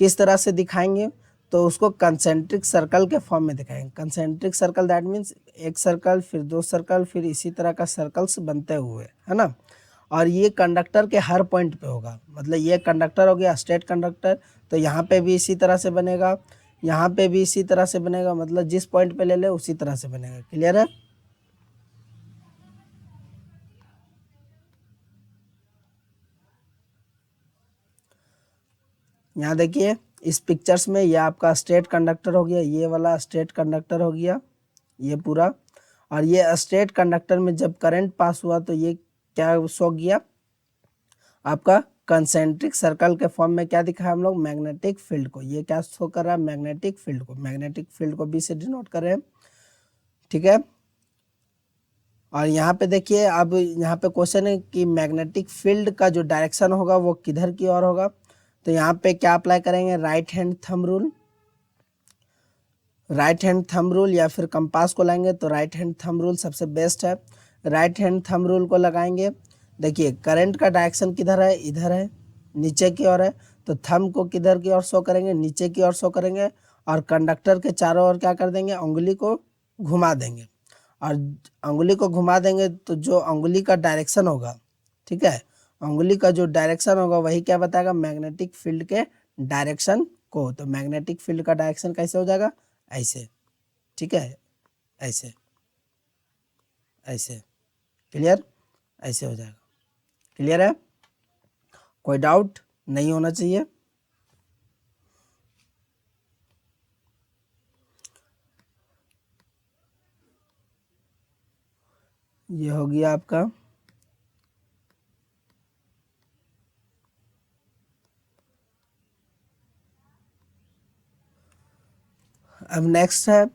किस तरह से दिखाएंगे, तो उसको कंसेंट्रिक सर्कल के फॉर्म में दिखाएंगे। कंसेंट्रिक सर्कल दैट मीन्स एक सर्कल, फिर दो सर्कल, फिर इसी तरह का सर्कल्स बनते हुए, है ना। और ये कंडक्टर के हर पॉइंट पे होगा, मतलब ये कंडक्टर हो गया स्ट्रेट कंडक्टर, तो यहाँ पे भी इसी तरह से बनेगा, यहाँ पे भी इसी तरह से बनेगा, मतलब जिस पॉइंट पे ले ले उसी तरह से बनेगा। क्लियर है? यहाँ देखिए इस पिक्चर्स में ये आपका स्ट्रेट कंडक्टर हो गया, ये वाला स्ट्रेट कंडक्टर हो गया ये पूरा, और ये स्ट्रेट कंडक्टर में जब करंट पास हुआ तो ये क्या शो गया आपका कंसेंट्रिक सर्कल के फॉर्म में। क्या दिखा है हम लोग? मैग्नेटिक फील्ड को। ये क्या शो कर रहा है? मैग्नेटिक फील्ड को। मैग्नेटिक फील्ड को बी से डिनोट कर रहे हैं, ठीक है। और यहाँ पे देखिए, अब यहाँ पे क्वेश्चन है कि मैग्नेटिक फील्ड का जो डायरेक्शन होगा वो किधर की ओर होगा। तो यहाँ पे क्या अप्लाई करेंगे? Right hand thumb rule, right hand thumb rule या फिर कंपास को लाएंगे तो राइट हैंड थंब रूल सबसे बेस्ट है। राइट हैंड थंब रूल को लगाएंगे। देखिए करंट का डायरेक्शन किधर है? इधर है, नीचे की ओर है, तो थंब को किधर की ओर शो करेंगे? नीचे की ओर शो करेंगे। और कंडक्टर के चारों ओर क्या कर देंगे? उंगली को घुमा देंगे। और उंगली को घुमा देंगे तो जो उंगली का डायरेक्शन होगा, ठीक है, उंगली का जो डायरेक्शन होगा वही क्या बताएगा? मैग्नेटिक फील्ड के डायरेक्शन को। तो मैग्नेटिक फील्ड का डायरेक्शन कैसे हो जाएगा? ऐसे, ठीक है, ऐसे ऐसे। क्लियर? ऐसे हो जाएगा। क्लियर है? कोई डाउट नहीं होना चाहिए। ये हो गया आपका अब नेक्स्ट है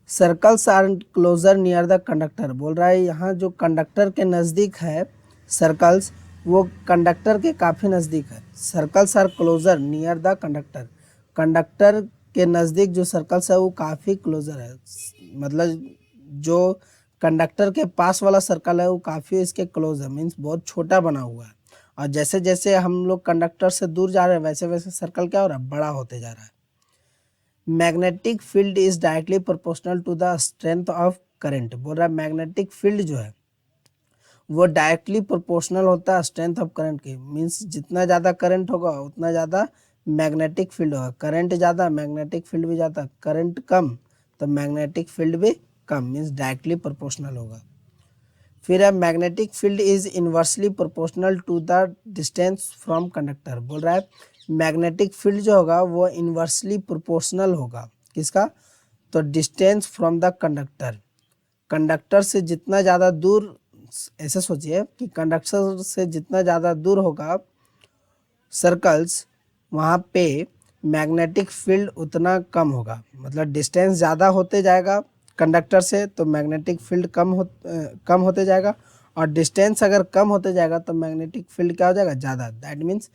circles are closer near the conductor. बोल रहा है यहाँ जो कंडक्टर के नज़दीक है सर्कल्स, वो कंडक्टर के काफ़ी नज़दीक है। Circles are closer near the conductor, conductor के नज़दीक जो सर्कल्स है वो काफ़ी क्लोजर है, मतलब जो कंडक्टर के पास वाला सर्कल है वो काफ़ी इसके क्लोज है, मीन्स बहुत छोटा बना हुआ है। और जैसे जैसे हम लोग कंडक्टर से दूर जा रहे हैं वैसे वैसे सर्कल क्या हो रहा है? बड़ा होते जा रहा है। Magnetic field is directly proportional to the strength of current. बोल रहा है मैग्नेटिक फील्ड जो है वो डायरेक्टली प्रोपोर्शनल होता है स्ट्रेंथ ऑफ करंट के। मीन्स जितना ज़्यादा करंट होगा उतना ज़्यादा मैग्नेटिक फील्ड होगा। करंट ज़्यादा मैग्नेटिक फील्ड भी ज़्यादा, करंट कम तो मैग्नेटिक फील्ड भी कम, मीन्स डायरेक्टली प्रोपोर्शनल होगा। फिर है magnetic field is inversely proportional to the distance from conductor. बोल रहा है मैग्नेटिक फील्ड जो होगा वो इन्वर्सली प्रोपोर्शनल होगा किसका? तो distance from the conductor, conductor से जितना ज़्यादा दूर, ऐसे सोचिए कि कंडक्टर से जितना ज़्यादा दूर होगा सर्कल्स वहाँ पे मैग्नेटिक फील्ड उतना कम होगा। मतलब डिस्टेंस ज़्यादा होते जाएगा कंडक्टर से तो मैग्नेटिक फील्ड कम होते जाएगा, और डिस्टेंस अगर कम होते जाएगा तो मैग्नेटिक फील्ड क्या हो जाएगा? ज़्यादा। दैट मीन्स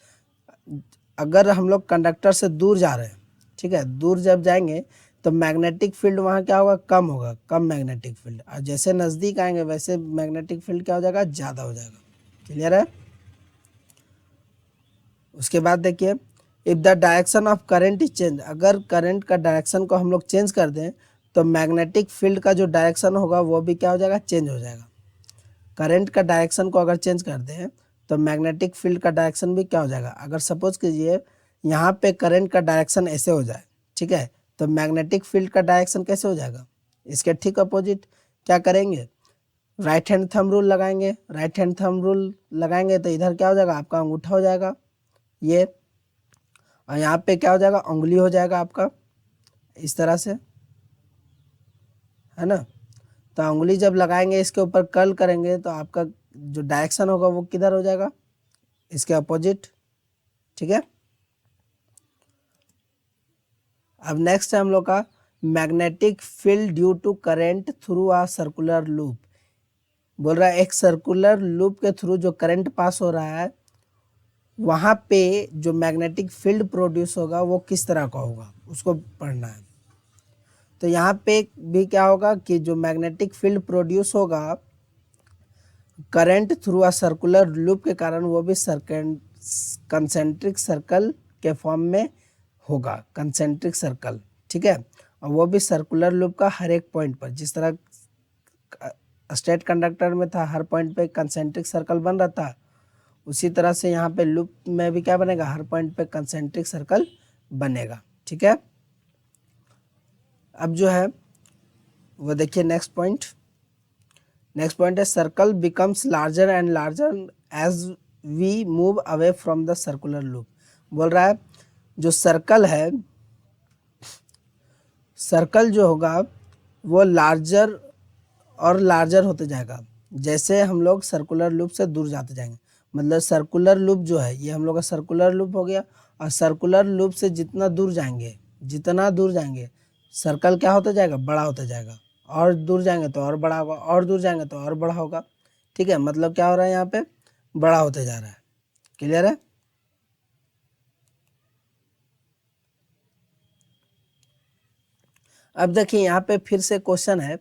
अगर हम लोग कंडक्टर से दूर जा रहे हैं, ठीक है, दूर जब जाएंगे तो मैग्नेटिक फील्ड वहाँ क्या होगा? कम होगा, कम मैग्नेटिक फील्ड। और जैसे नज़दीक आएंगे वैसे मैग्नेटिक फील्ड क्या हो जाएगा? ज़्यादा हो जाएगा। क्लियर है? उसके बाद देखिए if the direction of current is change, अगर करंट का डायरेक्शन को हम लोग चेंज कर दें तो मैग्नेटिक फील्ड का जो डायरेक्शन होगा वो भी क्या हो जाएगा? चेंज हो जाएगा। करंट का डायरेक्शन को अगर चेंज कर दें तो मैग्नेटिक फील्ड का डायरेक्शन भी क्या हो जाएगा? अगर सपोज कीजिए यहाँ पे करंट का डायरेक्शन ऐसे हो जाए, ठीक है, तो मैग्नेटिक फील्ड का डायरेक्शन कैसे हो जाएगा? इसके ठीक अपोजिट। क्या करेंगे? राइट हैंड थंब रूल लगाएंगे। राइट हैंड थंब रूल लगाएंगे तो इधर क्या हो जाएगा? आपका अंगूठा हो जाएगा ये, और यहाँ पे क्या हो जाएगा? उंगली हो जाएगा आपका, इस तरह से, है ना। तो उंगली जब लगाएंगे इसके ऊपर कर्ल करेंगे तो आपका जो डायरेक्शन होगा वो किधर हो जाएगा? इसके अपोजिट। ठीक है। अब नेक्स्ट है हम लोग का magnetic field due to current through a circular loop. बोल रहा है एक सर्कुलर लूप के थ्रू जो करंट पास हो रहा है वहाँ पे जो मैग्नेटिक फील्ड प्रोड्यूस होगा वो किस तरह का होगा, उसको पढ़ना है। तो यहाँ पे भी क्या होगा कि जो मैग्नेटिक फील्ड प्रोड्यूस होगा current through a circular loop के कारण, वो भी कंसेंट्रिक सर्कल के फॉर्म में होगा, कंसेंट्रिक सर्कल, ठीक है। और वो भी सर्कुलर लूप का हर एक पॉइंट पर, जिस तरह स्टेट कंडक्टर में था हर पॉइंट पे कंसेंट्रिक सर्कल बन रहा था, उसी तरह से यहाँ पे लूप में भी क्या बनेगा, हर पॉइंट पे कंसेंट्रिक सर्कल बनेगा, ठीक है। अब जो है वो देखिए नेक्स्ट पॉइंट है circle becomes larger and larger as we move away from the circular loop. बोल रहा है जो सर्कल है, सर्कल जो होगा वो लार्जर और लार्जर होते जाएगा जैसे हम लोग सर्कुलर लूप से दूर जाते जाएंगे। मतलब सर्कुलर लूप जो है ये हम लोग का सर्कुलर लूप हो गया, और सर्कुलर लूप से जितना दूर जाएंगे सर्कल क्या होता जाएगा, बड़ा होता जाएगा, और दूर जाएंगे तो और बड़ा होगा, और दूर जाएंगे तो और बड़ा होगा, ठीक है। मतलब क्या हो रहा है, यहाँ पे बड़ा होते जा रहा है। क्लियर है। अब देखिए यहाँ पे फिर से क्वेश्चन है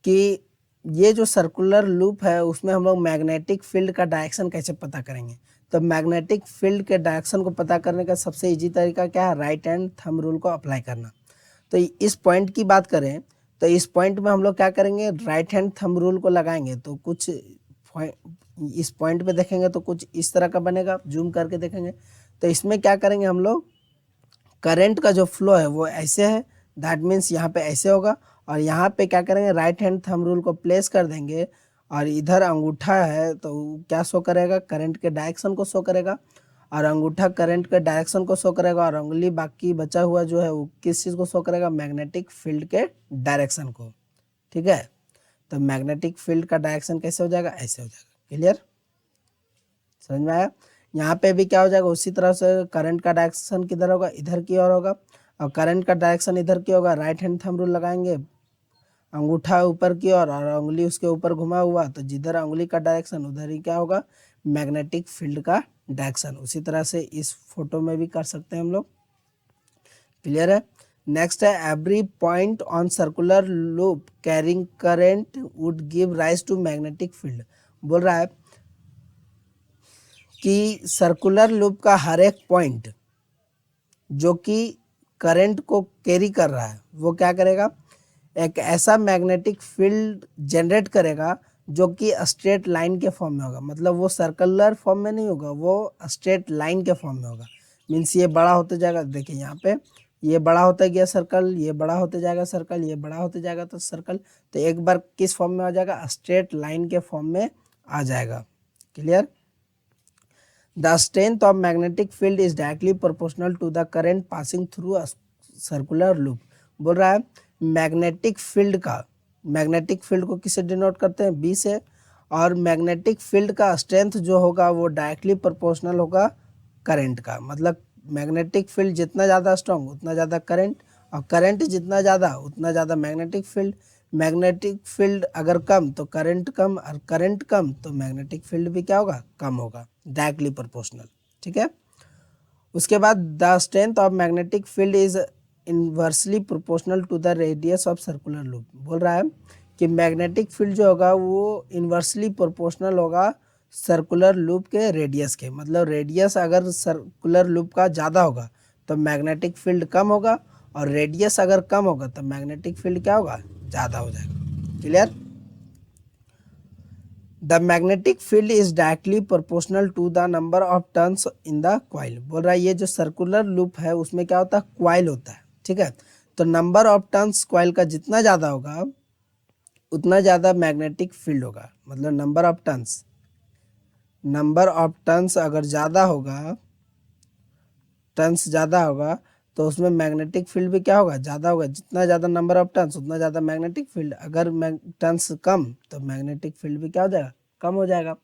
कि ये जो सर्कुलर लूप है उसमें हम लोग मैग्नेटिक फील्ड का डायरेक्शन कैसे पता करेंगे। तो मैग्नेटिक फील्ड के डायरेक्शन को पता करने का सबसे इजी तरीका क्या है, राइट हैंड थंब रूल को अप्लाई करना। तो इस पॉइंट की बात करें तो इस पॉइंट में हम लोग क्या करेंगे, राइट हैंड थंब रूल को लगाएंगे तो कुछ इस पॉइंट पे देखेंगे तो कुछ इस तरह का बनेगा, जूम करके देखेंगे तो इसमें क्या करेंगे हम लोग, करंट का जो फ्लो है वो ऐसे है, दैट मीन्स यहाँ पे ऐसे होगा, और यहाँ पे क्या करेंगे, राइट हैंड थंब रूल को प्लेस कर देंगे, और इधर अंगूठा है तो क्या शो करेगा, करंट के डायरेक्शन को शो करेगा, और अंगूठा करंट के डायरेक्शन को शो करेगा, और उंगली बाकी बचा हुआ जो है वो किस चीज़ को शो करेगा, मैग्नेटिक फील्ड के डायरेक्शन को, ठीक है। तो मैग्नेटिक फील्ड का डायरेक्शन कैसे हो जाएगा, ऐसे हो जाएगा। क्लियर, समझ में आया। यहाँ पे भी क्या हो जाएगा, उसी तरह से करंट का डायरेक्शन किधर होगा, इधर की ओर होगा, और करंट का डायरेक्शन इधर की होगा, राइट हैंड थंब रूल लगाएंगे, अंगूठा ऊपर की ओर और उंगली उसके ऊपर घुमा हुआ, तो जिधर उंगली का डायरेक्शन उधर ही क्या होगा, मैग्नेटिक फील्ड का डायरेक्शन। उसी तरह से इस फोटो में भी कर सकते हैं हम लोग। क्लियर है। नेक्स्ट है every point on circular loop carrying current would give rise to magnetic field. बोल रहा है कि सर्कुलर लूप का हर एक पॉइंट जो कि करंट को कैरी कर रहा है वो क्या करेगा, एक ऐसा मैग्नेटिक फील्ड जनरेट करेगा जो कि स्ट्रेट लाइन के फॉर्म में होगा। मतलब वो सर्कुलर फॉर्म में नहीं होगा, वो स्ट्रेट लाइन के फॉर्म में होगा। मीन्स ये बड़ा होते जाएगा, देखिए यहाँ पे ये बड़ा होता गया सर्कल, ये बड़ा होते जाएगा सर्कल, ये बड़ा होते जाएगा तो सर्कल, तो एक बार किस फॉर्म में आ जाएगा, स्ट्रेट लाइन के फॉर्म में आ जाएगा। Clear. The strength of magnetic field is directly proportional to the current passing through a circular loop। बोल रहा है मैग्नेटिक फील्ड को किससे डिनोट करते हैं, बी से, और मैग्नेटिक फील्ड का स्ट्रेंथ जो होगा वो डायरेक्टली प्रोपोर्शनल होगा करंट का। मतलब मैग्नेटिक फील्ड जितना ज़्यादा स्ट्रॉन्ग उतना ज़्यादा करंट, और करंट जितना ज़्यादा उतना ज़्यादा मैग्नेटिक फील्ड। मैग्नेटिक फील्ड अगर कम तो करंट कम, और करंट कम तो मैग्नेटिक फील्ड भी क्या होगा, कम होगा, डायरेक्टली प्रोपोर्शनल, ठीक है। उसके बाद the strength of magnetic field is inversely proportional to the radius of circular loop. बोल रहा है कि मैग्नेटिक फील्ड जो होगा वो इनवर्सली प्रोपोर्शनल होगा सर्कुलर लूप के रेडियस के। मतलब रेडियस अगर सर्कुलर लूप का ज़्यादा होगा तो मैग्नेटिक फील्ड कम होगा, और रेडियस अगर कम होगा तो मैग्नेटिक फील्ड क्या होगा, ज़्यादा हो जाएगा। Clear. The magnetic field is directly proportional to the number of turns in the coil. बोल रहा है ये जो सर्कुलर लूप है उसमें क्या होता है, क्वाइल होता है, ठीक है। तो नंबर ऑफ टर्न्स क्वाइल का जितना ज़्यादा होगा उतना ज़्यादा मैग्नेटिक फील्ड होगा। मतलब नंबर ऑफ टर्न्स अगर ज़्यादा होगा, टर्न्स ज़्यादा होगा तो उसमें मैग्नेटिक फील्ड भी क्या होगा, ज़्यादा होगा। जितना ज़्यादा नंबर ऑफ टर्न्स उतना ज़्यादा मैग्नेटिक फील्ड। अगर टर्न्स कम तो मैग्नेटिक फील्ड भी क्या हो जाएगा, कम हो जाएगा।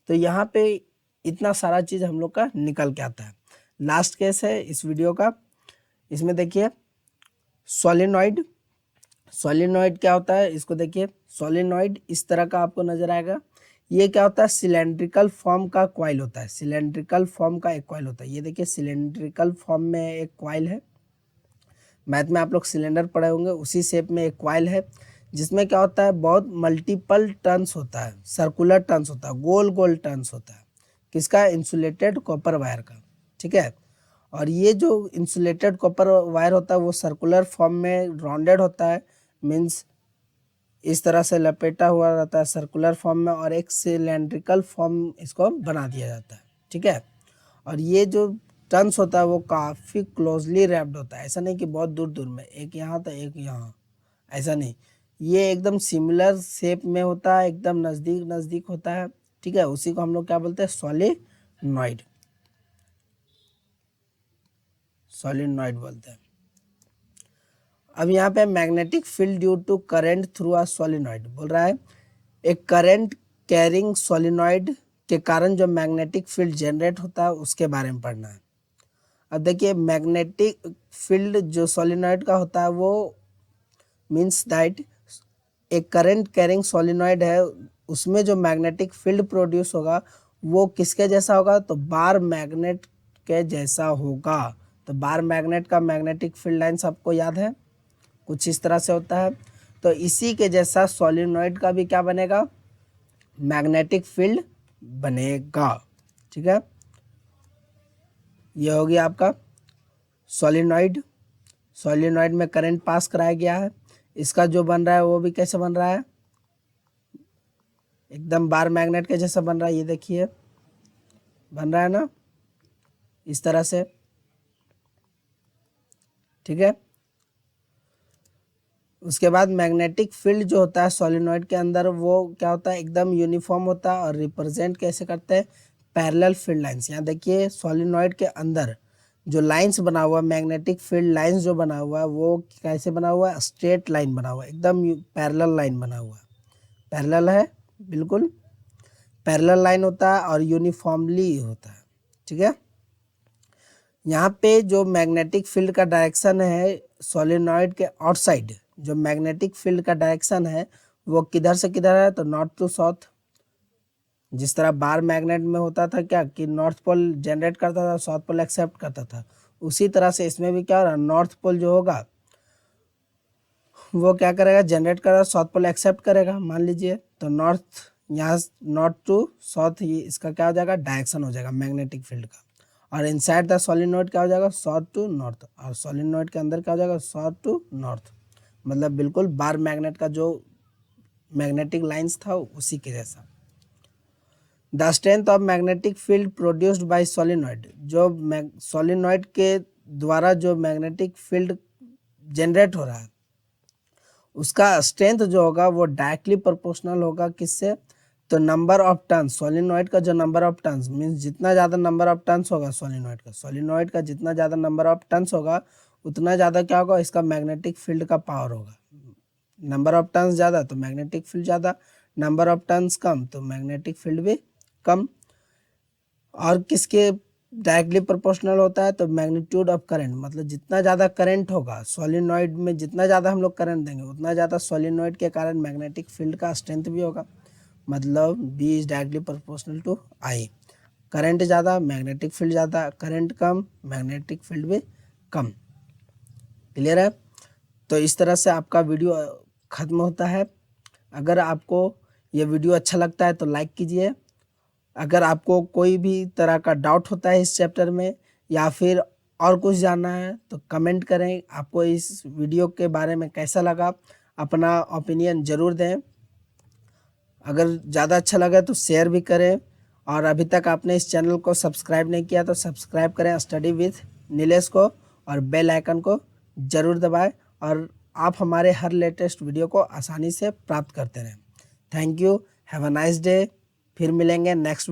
तो यहाँ पे इतना सारा चीज़ हम लोग का निकल के आता है। लास्ट केस है इस वीडियो का, इसमें देखिए सोलिनॉइड। सोलिनॉइड क्या होता है इसको देखिए, सोलिनॉइड इस तरह का आपको नजर आएगा ये क्या होता है, सिलेंड्रिकल फॉर्म का कॉइल होता है, सिलेंड्रिकल फॉर्म का एक कॉइल होता है। ये देखिए सिलेंड्रिकल फॉर्म में एक कॉइल है, मैथ में आप लोग सिलेंडर पढ़े होंगे, उसी शेप में एक कॉइल है, जिसमें क्या होता है, बहुत मल्टीपल टर्न्स होता है, सर्कुलर टर्न्स होता है, गोल गोल टर्न्स होता है, किसका, इंसुलेटेड कॉपर वायर का, ठीक है। और ये जो इंसुलेटेड कॉपर वायर होता है वो सर्कुलर फॉर्म में राउंडेड होता है, मीन्स इस तरह से लपेटा हुआ रहता है सर्कुलर फॉर्म में, और एक सिलेंड्रिकल फॉर्म इसको बना दिया जाता है, ठीक है। और ये जो टर्न्स होता है वो काफ़ी क्लोजली रैप्ड होता है, ऐसा नहीं कि बहुत दूर दूर में, एक यहाँ तो एक यहाँ, ऐसा नहीं, ये एकदम सिमिलर शेप में होता है, एकदम नज़दीक नज़दीक होता है, ठीक है। उसी को हम लोग क्या बोलते हैं, सॉलिनॉइड, सॉलिनॉइड बोलते हैं। अब यहाँ पे magnetic field due to current through a solenoid बोल रहा है, एक करंट कैरिंग सॉलिनॉइड के कारण जो मैग्नेटिक फील्ड जनरेट होता है उसके बारे में पढ़ना है। अब देखिए मैग्नेटिक फील्ड जो सॉलिनॉइड का होता है वो मीन्स दैट एक करंट कैरिंग सॉलिनॉइड है, उसमें जो मैग्नेटिक फील्ड प्रोड्यूस होगा वो किसके जैसा होगा, तो बार मैग्नेट के जैसा होगा। तो बार मैग्नेट का मैग्नेटिक फील्ड लाइन्स आपको याद है, कुछ इस तरह से होता है। तो इसी के जैसा सॉलिनॉइड का भी क्या बनेगा, मैग्नेटिक फील्ड बनेगा, ठीक है। ये हो गया आपका सॉलिनॉइड, सॉलिनॉइड में करंट पास कराया गया है, इसका जो बन रहा है वो भी कैसे बन रहा है, एकदम बार मैग्नेट के जैसा बन रहा है, ये देखिए बन रहा है ना, इस तरह से, ठीक है। उसके बाद मैग्नेटिक फील्ड जो होता है सॉलिनॉइड के अंदर वो क्या होता है, एकदम यूनिफॉर्म होता है, और रिप्रेजेंट कैसे करते हैं, पैरेलल फील्ड लाइंस। यहाँ देखिए सॉलिनॉइड के अंदर जो लाइंस बना हुआ है, मैग्नेटिक फील्ड लाइंस जो बना हुआ है वो कैसे बना हुआ है, स्ट्रेट लाइन बना हुआ है, एकदम पैरेलल लाइन बना हुआ है, पैरेलल है, बिल्कुल पैरेलल लाइन होता है और यूनिफॉर्मली होता है, ठीक है। यहाँ पे जो मैग्नेटिक फील्ड का डायरेक्शन है सॉलिनॉइड के आउटसाइड, जो मैग्नेटिक फील्ड का डायरेक्शन है वो किधर से किधर है, तो नॉर्थ टू साउथ। जिस तरह बार मैग्नेट में होता था क्या कि नॉर्थ पोल जनरेट करता था, साउथ पोल एक्सेप्ट करता था, उसी तरह से इसमें भी क्या हो रहा है, नॉर्थ पोल जो होगा वो क्या करेगा, जनरेट करेगा, साउथ पोल एक्सेप्ट करेगा, मान लीजिए। तो नॉर्थ, यहाँ नॉर्थ टू साउथ, ये इसका क्या हो जाएगा, डायरेक्शन हो जाएगा मैग्नेटिक फील्ड का। और इनसाइड द सॉलिनॉइड क्या हो जाएगा, साउथ टू नॉर्थ, और सॉलिनॉइड के अंदर क्या हो जाएगा, साउथ टू नॉर्थ, मतलब बिल्कुल बार मैग्नेट का जो मैग्नेटिक लाइंस था उसी के जैसा। The strength of magnetic field produced by solenoid, जो सॉलिनॉइड के द्वारा जो मैग्नेटिक फील्ड जनरेट हो रहा है उसका स्ट्रेंथ जो होगा वो डायरेक्टली प्रोपोर्शनल होगा किससे, तो नंबर ऑफ टर्न्स, सॉलिनॉइड का जो नंबर ऑफ टर्न्स मीन्स जितना ज़्यादा नंबर ऑफ टर्न्स होगा सॉलिनॉइड का जितना ज़्यादा नंबर ऑफ टर्न्स होगा उतना ज़्यादा क्या होगा, इसका मैग्नेटिक फील्ड का पावर होगा। नंबर ऑफ टर्न्स ज़्यादा तो मैग्नेटिक फील्ड ज़्यादा, नंबर ऑफ टर्न्स कम तो मैग्नेटिक फील्ड भी कम। और किसके डायरेक्टली प्रोपोर्शनल होता है, तो मैग्नीट्यूड ऑफ करंट, मतलब जितना ज़्यादा करंट होगा सॉलिनॉइड में, जितना ज़्यादा हम लोग करंट देंगे उतना ज़्यादा सॉलिनॉइड के कारण मैग्नेटिक फील्ड का स्ट्रेंथ भी होगा, मतलब B is directly proportional to I. Current ज़्यादा मैग्नेटिक फील्ड ज़्यादा, करंट कम मैग्नेटिक फील्ड भी कम। क्लियर है। तो इस तरह से आपका वीडियो ख़त्म होता है। अगर आपको ये वीडियो अच्छा लगता है तो लाइक कीजिए। अगर आपको कोई भी तरह का डाउट होता है इस चैप्टर में या फिर और कुछ जानना है तो कमेंट करें, आपको इस वीडियो के बारे में कैसा लगा, अपना ओपिनियन ज़रूर दें। अगर ज़्यादा अच्छा लगा तो शेयर भी करें, और अभी तक आपने इस चैनल को सब्सक्राइब नहीं किया तो सब्सक्राइब करें स्टडी विथ नीलेश को, और बेल आइकन को ज़रूर दबाएं, और आप हमारे हर लेटेस्ट वीडियो को आसानी से प्राप्त करते रहें। Thank you, have a nice day. फिर मिलेंगे नेक्स्ट